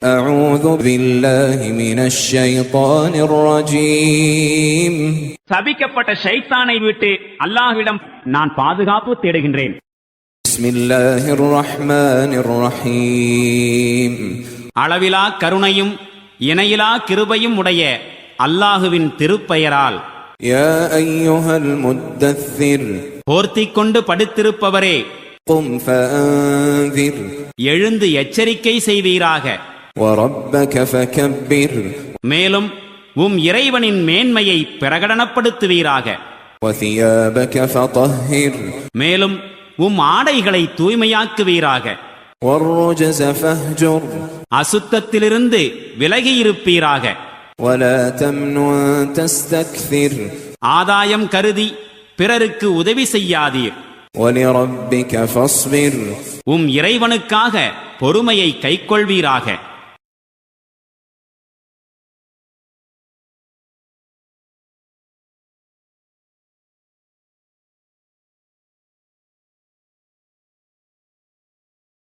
أعوذ بالله من الشيطان الرجيم. சபிக்கப்பட்ட ஷைத்தானை விட்டு அல்லாஹ்விடம் நான் பாதுகாப்பு தேடுகின்றேன். بسم الله الرحمن الرحيم. அளவிலா கருணையும் இணையிலா கிருபையும் உடைய அல்லாஹுவின் திருப்பெயரால். يا أيها المدثر. போர்த்திக் கொண்டு படுத்திருப்பவரே, قم فأنذر. எழுந்து எச்சரிக்கை செய்வீராக. وربك فكبر. மேலும் இறைவனின் மேன்மையை பிரகடனப்படுத்துவீராக. وثيابك فطهر. மேலும் ஆடைகளை தூய்மையாக்குவீராக. والرجز فاهجر. அசுத்தத்திலிருந்து விலகியிருப்பீராக. ولا تمنن تستكثر. ஆதாயம் கருதி பிறருக்கு உதவி செய்யாதீர். ولربك فاصبر. இறைவனுக்காக பொறுமையை கைக்கொள்வீராக.